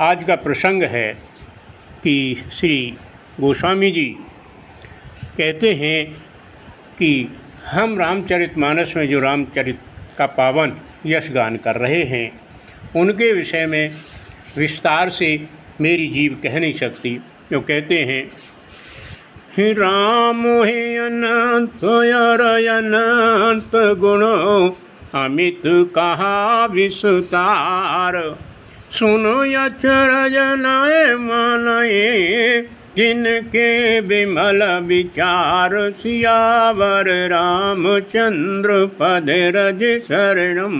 आज का प्रसंग है कि श्री गोस्वामी जी कहते हैं कि हम रामचरितमानस में जो रामचरित का पावन यश गान कर रहे हैं उनके विषय में विस्तार से मेरी जीभ कह नहीं सकती। जो कहते हैं ही राम हे अनंत अनंत गुणो अमित कहा विस्तार, सुनो अचरज नए मानये जिनके विमल विचार, सियावर रामचंद्र पद रज शरणम।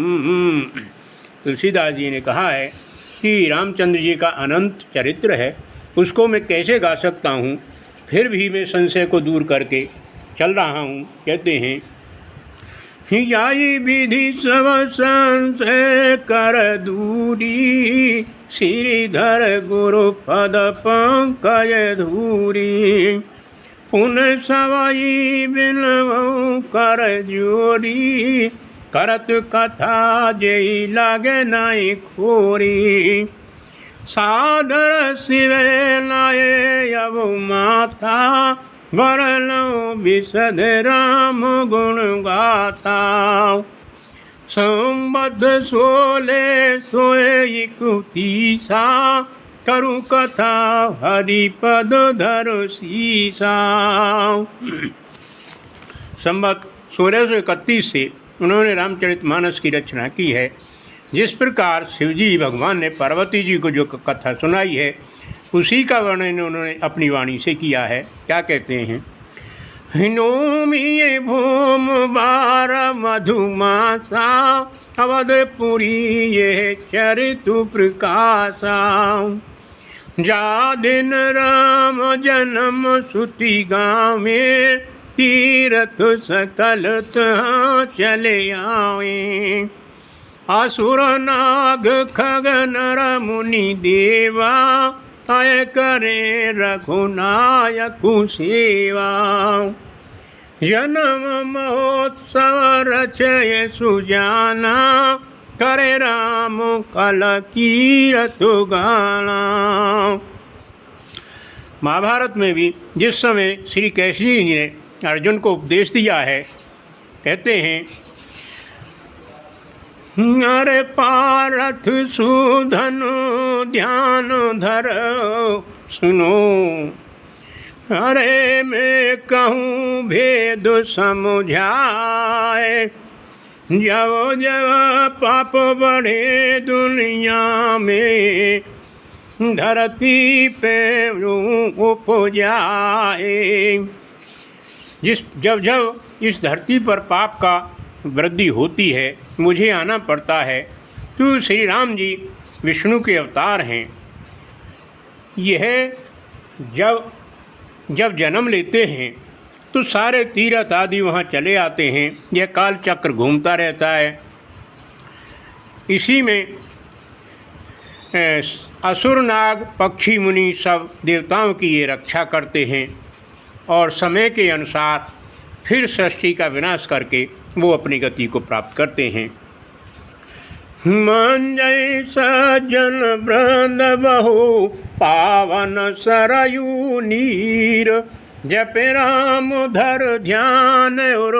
तुलसीदास जी ने कहा है कि रामचंद्र जी का अनंत चरित्र है, उसको मैं कैसे गा सकता हूँ, फिर भी मैं संशय को दूर करके चल रहा हूँ। कहते हैं याई विधि सब संशय कर दूरी, श्रीधर गुरु पद पंकज धूरी, पुन सवई बिनवऊ कर जोरी, करत कथा जई लागे नाई खोरी, सादर शिवे नाये अब माथा, वरलो विशद राम गुण गाथा, संबद्ध सोले सोए इकुतीसा, करु कथा हरिपद धर सीसा। संबत 1631 से उन्होंने रामचरितमानस की रचना की है। जिस प्रकार शिवजी भगवान ने पार्वती जी को जो कथा सुनाई है उसी का वर्णन उन्होंने अपनी वाणी से किया है। क्या कहते हैं नोमी भूम बार मधुमासा, अवधपुरी ये चरितु प्रकाशा, जा दिन राम जन्म सुति गावे, तीरथ सकल तहाँ चले आवे, असुर नाग खग नर मुनि देवा, तय करे रघुनायक सेवा, जन्म महोत्सव रचय सुजाना, करे राम कल कीरत गाना। महाभारत में भी जिस समय श्री केसरी जी ने अर्जुन को उपदेश दिया है, कहते हैं अरे पारथ सुधनु ध्यान धर सुनो, अरे मैं कहूँ भेद समझाए, जब जब पाप बढ़े दुनिया में, धरती पे उपजाए। जब जब इस धरती पर पाप का वृद्धि होती है, मुझे आना पड़ता है। तो श्री राम जी विष्णु के अवतार हैं। यह जब जन्म लेते हैं तो सारे तीर्थ आदि वहाँ चले आते हैं। यह काल चक्र घूमता रहता है। इसी में असुर नाग पक्षी मुनि सब देवताओं की ये रक्षा करते हैं और समय के अनुसार फिर सृष्टि का विनाश करके वो अपनी गति को प्राप्त करते हैं। मंजय सज्जन वृंद बहु पावन सरयू नीर, जप राम धर ध्यान और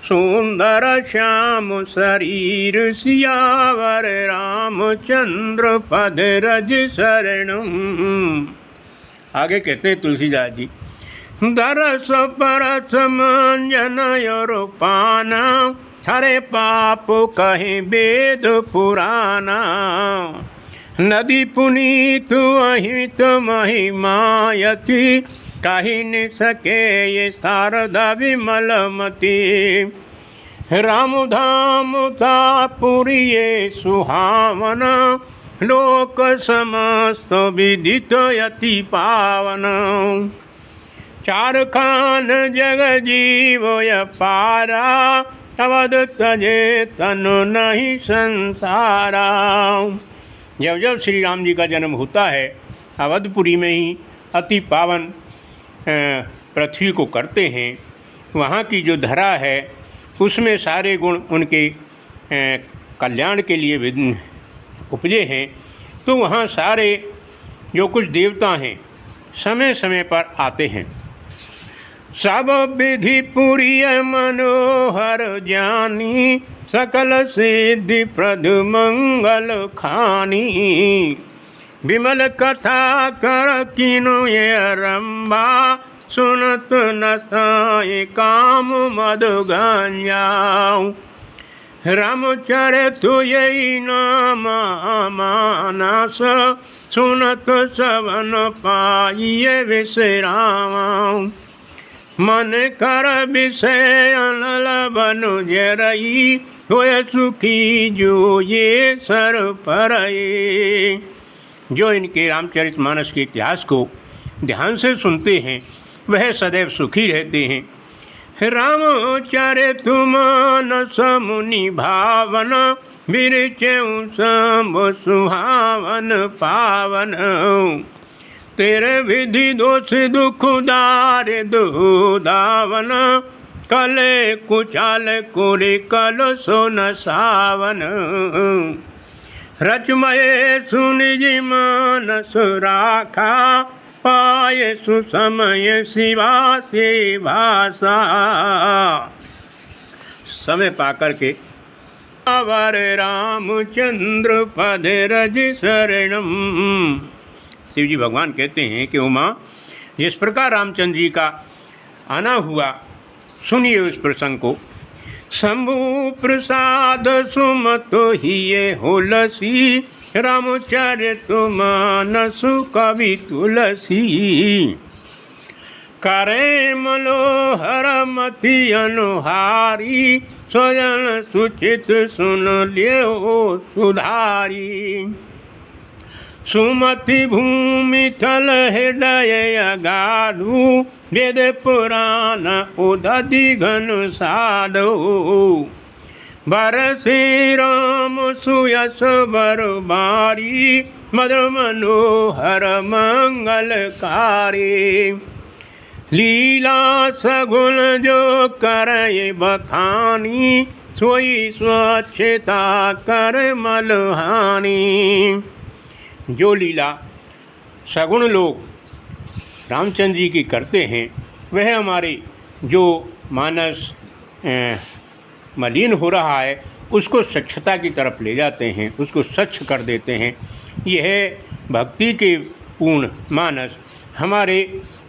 सुंदर श्याम शरीर, सियावर रामचंद्र पद रज शरणम। आगे कहते हैं तुलसीदास जी दरस परस मंजन और पाना, हरे पाप कहे वेद पुराना, नदी पुनीत अहित महिमायति, कही न सके ये शारदा विमलमती, राम धाम तापुरी ये सुहावना, लोक समस्त विदित यति पावन, चार खान जग जीव पारा, अवध तजे तनु नहीं संसारा। जब जब श्री राम जी का जन्म होता है अवधपुरी में ही अति पावन पृथ्वी को करते हैं। वहाँ की जो धरा है उसमें सारे गुण उनके कल्याण के लिए उपजे हैं। तो वहाँ सारे जो कुछ देवता हैं समय समय पर आते हैं। सब विधि पुरिय मनोहर जानी, सकल सिद्धि प्रद मंगल खानी। विमल कथा कर किनु ये रंबा, सुनत न साए काम मद गंजाऊं। रामचरित यही नाम मानस, सुनत सवन पाइये विश्राम। मन कर विषय अनल बनु जरई, होय सुखी जो ये सर परये। जो इनके रामचरितमानस के इतिहास को ध्यान से सुनते हैं वह सदैव सुखी रहते हैं। रामचरितमानस मुनि भावन, विरचऊ सब सुहावन पावन। तेरे विधि दोष दुख दारे दुदावन, कले कुचाल कुरे कल सोन सावन। रचमय सुनिजि मानस राखा, पाए सुसमय शिवा से भाषा। समय पाकर के अवर रामचंद्र पद रज शरणम। शिव जी भगवान कहते हैं कि उमा, जिस प्रकार रामचंद्र जी का आना हुआ सुनिए उस प्रसंग को। शंभु प्रसाद सुमत हिये होलसी, रामचरितमानस कवि तुलसी। करे मनोहर मति अनुहारी, स्वजन सुचित सुन लियो सुधारी। सुमति भूमि थल हृदय अगाधु, वेद पुराण उदधि घन साधु। बरसे राम सुयस बरबारी, मधुर मनोहर मंगलकारी। लीला सगुण जो करे बखानी, सोई स्वच्छता कर मलहानी। जो लीला सगुण लोग रामचंद्र जी की करते हैं वह हमारे जो मानस मलिन हो रहा है उसको स्वच्छता की तरफ ले जाते हैं, उसको स्वच्छ कर देते हैं। यह भक्ति के पूर्ण मानस हमारे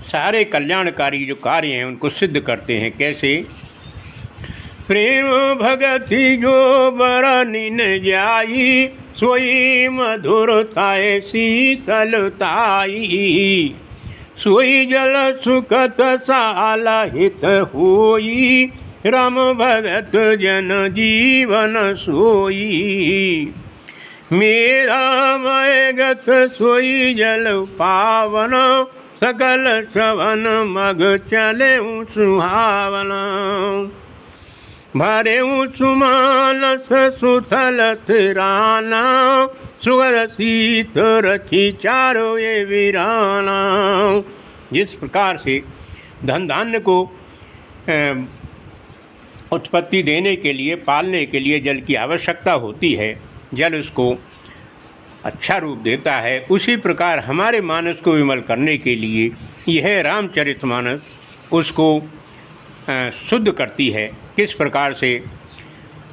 सारे कल्याणकारी जो कार्य हैं उनको सिद्ध करते हैं। कैसे? प्रेम भगति जो बरनिन जाई, सोई मधुरताए शीतलताई। सोई जल सुखत साला हित होई, राम भगत जन जीवन सोई। मेरा मय गत सोई जल पावन, सकल श्रवण मग चले सुहावन। भरे सुमानस सुथल थिराना, सुगर शीत रची चारो ये वीराना। जिस प्रकार से धन धान्य को उत्पत्ति देने के लिए, पालने के लिए जल की आवश्यकता होती है, जल उसको अच्छा रूप देता है, उसी प्रकार हमारे मानस को विमल करने के लिए यह रामचरितमानस उसको शुद्ध करती है। किस प्रकार से?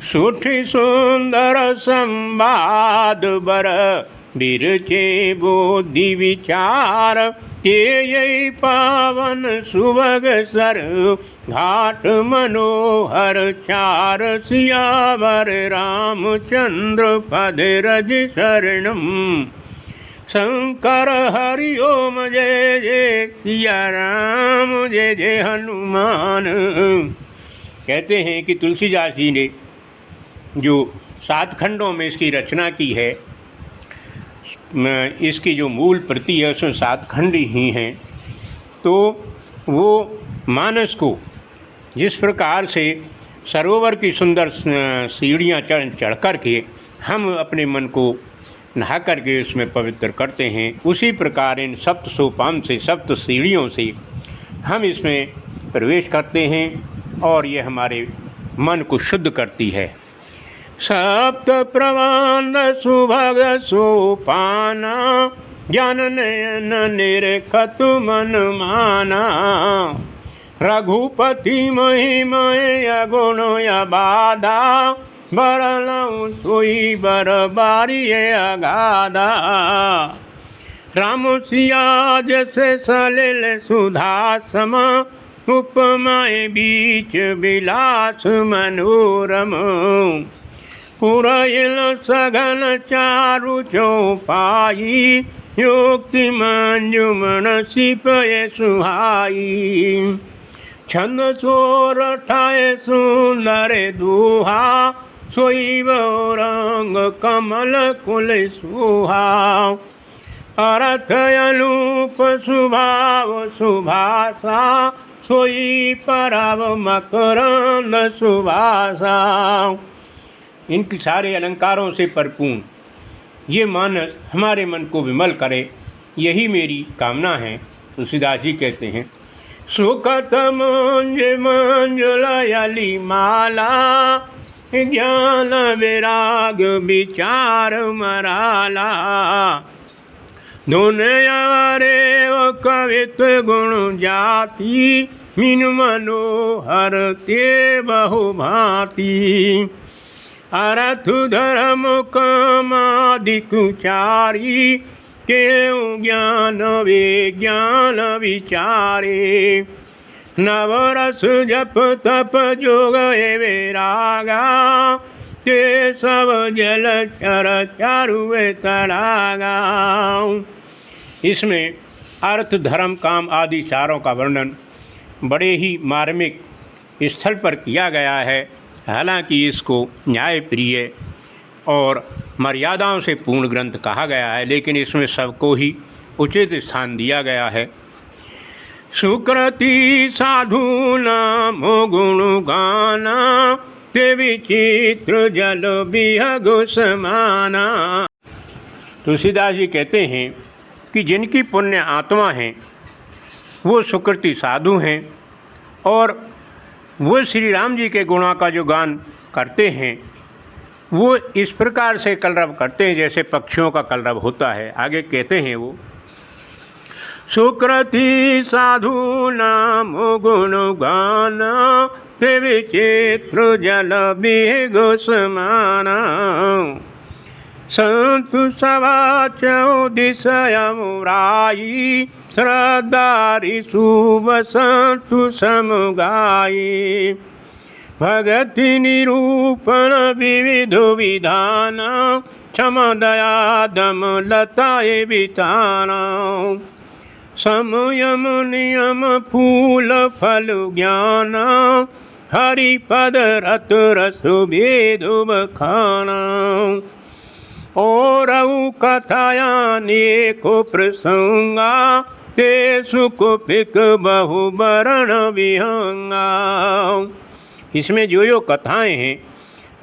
सुठी सुंदर संवाद बर, बिरचे बोधि विचार। ये पावन सुभग सर, घाट मनोहर चार। सियावर रामचंद्र पद रज शरणम। शंकर हरि ओम जय जय, सिया राम जय जय हनुमान। कहते हैं कि तुलसीदास जी ने जो 7 खंडों में इसकी रचना की है, इसकी जो मूल प्रति है उसमें 7 खंड ही हैं। तो वो मानस को जिस प्रकार से सरोवर की सुंदर सीढ़ियाँ चढ़ कर के हम अपने मन को नहा करके उसमें पवित्र करते हैं, उसी प्रकार इन 7 सोपान से, 7 सीढ़ियों से हम इसमें प्रवेश करते हैं और ये हमारे मन को शुद्ध करती है। सप्त प्रबंध सुभग सोपाना, ज्ञान नयन निरखत मन माना। रघुपति महिमय गुण बाधा, बरलऊँ सोई बर बारिय अगाधा। राम सिया जैसे सलिल सुधा सम, उपमाए बीच विलास मनोरम। पुरैल सघन चारु चौपाई, युक्ति मंजुमन सिपय सुहाई। छंद सोर ठाए सुंदर दुहा, सोई रंग कमल कुल सुहा। अर्थ अनूप स्वभाव सुभाषा, सोई परव मकरंद सुभाषा। इनके सारे अलंकारों से परिपूर्ण ये मानस हमारे मन को विमल करे, यही मेरी कामना है। तुलसीदास जी कहते हैं, सुखत मंज मंजुलयली माला, ज्ञान विराग विचार मराला। दुनियारे कवित गुण जाति, मीन मनोहर ते बहु भांति। अर्थ धर्म कामादिक चारी, केउ ज्ञान विज्ञान विचारे। नवरस जप तप जोग वैरागा, ते सब जल चर चारुए तड़ागा। इसमें अर्थ धर्म काम आदि चारों का वर्णन बड़े ही मार्मिक स्थल पर किया गया है। हालांकि इसको न्यायप्रिय और मर्यादाओं से पूर्ण ग्रंथ कहा गया है, लेकिन इसमें सबको ही उचित स्थान दिया गया है। सुकृति साधु नाम गुण गाना, ते विचित्र जल बिहग समाना। तुलसीदास जी कहते हैं कि जिनकी पुण्य आत्मा हैं वो सुकृति साधु हैं और वो श्री राम जी के गुणों का जो गान करते हैं वो इस प्रकार से कलरव करते हैं जैसे पक्षियों का कलरव होता है। आगे कहते हैं वो, सुकृति साधु नाम गुण गाना, ते विचित्र जल बिहग समाना। संतु सभा चौदिशय मुराई, श्रद्धारि शुभ संतु समुगाई। भगति निरूपण विविध विधान, क्षम दया दम लताए बिताना। समयम नियम फूल फल ज्ञान, हरि पद रत रस भेद बखाना। और कथायानेको प्रसंगा, ते सुख पिक बहु बरण विहंगा। इसमें जो कथाएं हैं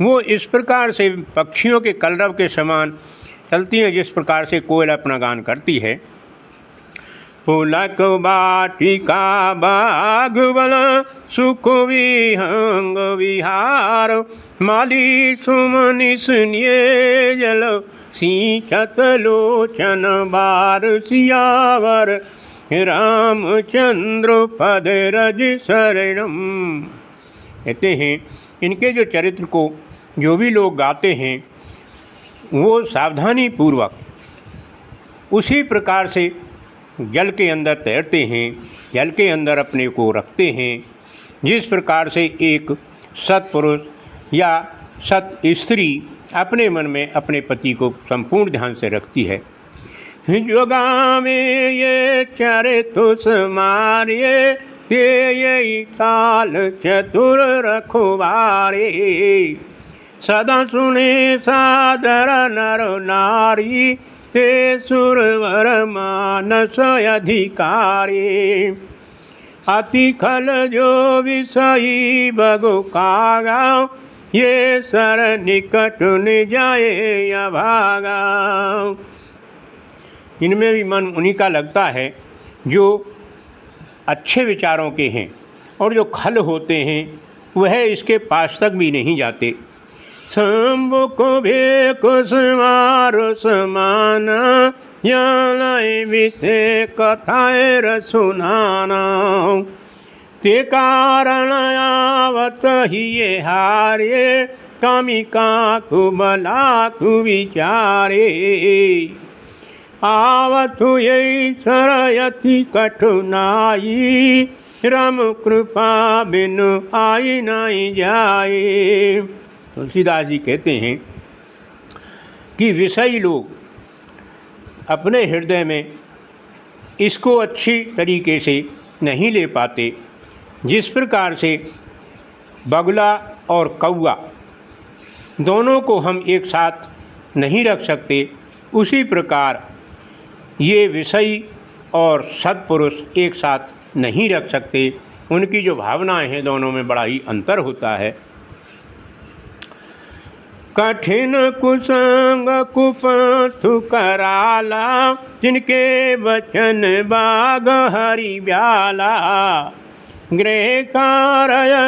वो इस प्रकार से पक्षियों के कलरव के समान चलती हैं, जिस प्रकार से कोयल अपना गान करती है। पुलक बाटिका बागवल, सुख विहंग विहार। माली सुमनि सुनिए जल, सींचत लोचन बार। सियावर रामचंद्र पद रज शरणम। कहते हैं इनके जो चरित्र को जो भी लोग गाते हैं वो सावधानी पूर्वक उसी प्रकार से जल के अंदर तैरते हैं, जल के अंदर अपने को रखते हैं, जिस प्रकार से एक सत्पुरुष या सत स्त्री अपने मन में अपने पति को संपूर्ण ध्यान से रखती है। जोगा में ये चरित्र समारे, ते यही काल चतुर रखवारे। सदा सुने सादर नर नारी, ते सुरवर मानस अधिकारी। अति खल जो विषयी बगु कागा, ये सर निकट न जाए अभागा। इनमें भी मन उन्हीं का लगता है जो अच्छे विचारों के हैं, और जो खल होते हैं वह इसके पास तक भी नहीं जाते। शंभु को भेक समार समान, ज्ञान विषय कथाएं सुनाना, ते कारण आवत ही ये हारे, कामी काकु बलाकु विचारे, आवतु ये सरयति कठिनाई, राम कृपा बिनु आई नहीं जाए। तुलसीदास जी कहते हैं कि विषयी लोग अपने हृदय में इसको अच्छी तरीके से नहीं ले पाते। जिस प्रकार से बगुला और कौआ दोनों को हम एक साथ नहीं रख सकते, उसी प्रकार ये विषयी और सत्पुरुष एक साथ नहीं रख सकते। उनकी जो भावनाएं हैं दोनों में बड़ा ही अंतर होता है। कठिन कुसंग कुपथु कराला, जिनके वचन बाग हरि ब्याला, गृह कारयनाय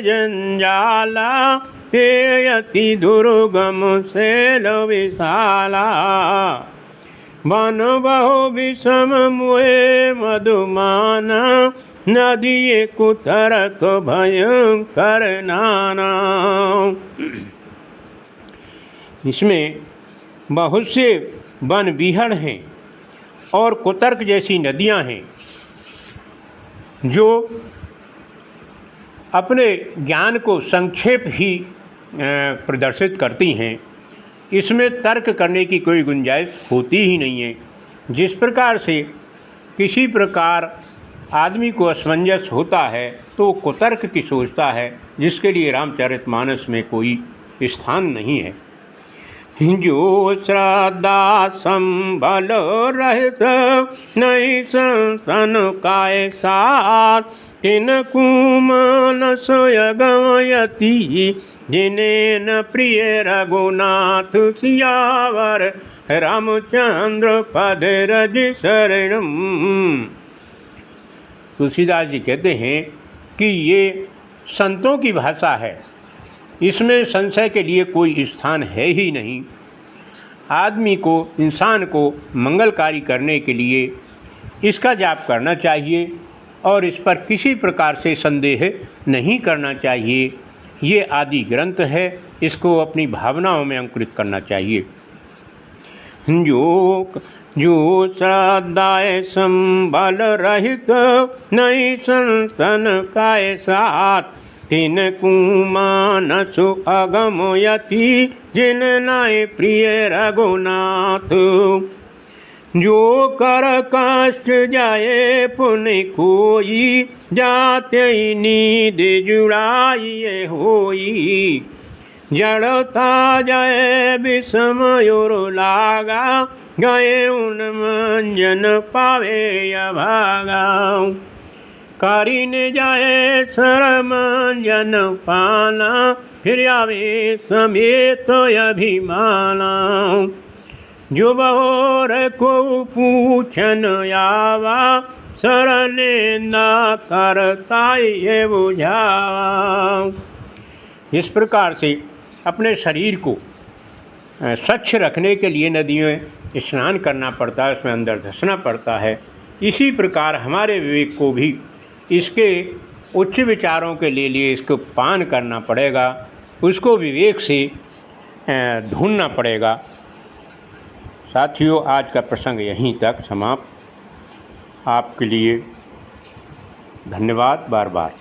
जंजाला, ते अति दुर्गम शैल विशाला, वन बहु विषम मुए मधुमाना, नदी कुतरक भयंकर नाना। इसमें बहुत से वन विहड़ हैं और कुतर्क जैसी नदियां हैं जो अपने ज्ञान को संक्षेप ही प्रदर्शित करती हैं। इसमें तर्क करने की कोई गुंजाइश होती ही नहीं है। जिस प्रकार से किसी प्रकार आदमी को असमंजस होता है तो कुतर्क की सोचता है, जिसके लिए रामचरितमानस में कोई स्थान नहीं है। जो श्रद्धा संभल रहित नहीं संसन काय साथ, तिन कुमन सोय गमयति, जिने न प्रिय रघुनाथ सियावर, रामचंद्र पद रज शरणम। तुलसीदास जी कहते हैं कि ये संतों की भाषा है, इसमें संशय के लिए कोई स्थान है ही नहीं। आदमी को, इंसान को मंगलकारी करने के लिए इसका जाप करना चाहिए और इस पर किसी प्रकार से संदेह नहीं करना चाहिए। ये आदि ग्रंथ है, इसको अपनी भावनाओं में अंकुरित करना चाहिए। जो श्रद्धाए संबल रहित नहीं संसन काय साथ, तिन कुमानसु अगमयति, जिन नाय प्रिय रघुनाथ। जो कर कष्ट जाए पुण्य कोई, जाते नींद जुड़ाइए होई, जड़ता जाए विषम योर लागा, गए उन मंजन पावे अभागा। कारी ने जाए सरमंजन पाना, फिर आवे समेत अभिमाना। जो बहोर को पूछन आवा, सरने ना करता ये बुझावा। इस प्रकार से अपने शरीर को स्वच्छ रखने के लिए नदियों में स्नान करना पड़ता है, उसमें अंदर धंसना पड़ता है। इसी प्रकार हमारे विवेक को भी इसके उच्च विचारों के लिए इसको पान करना पड़ेगा, उसको विवेक से ढूंढना पड़ेगा। साथियों, आज का प्रसंग यहीं तक समाप्त। आपके लिए धन्यवाद बार बार।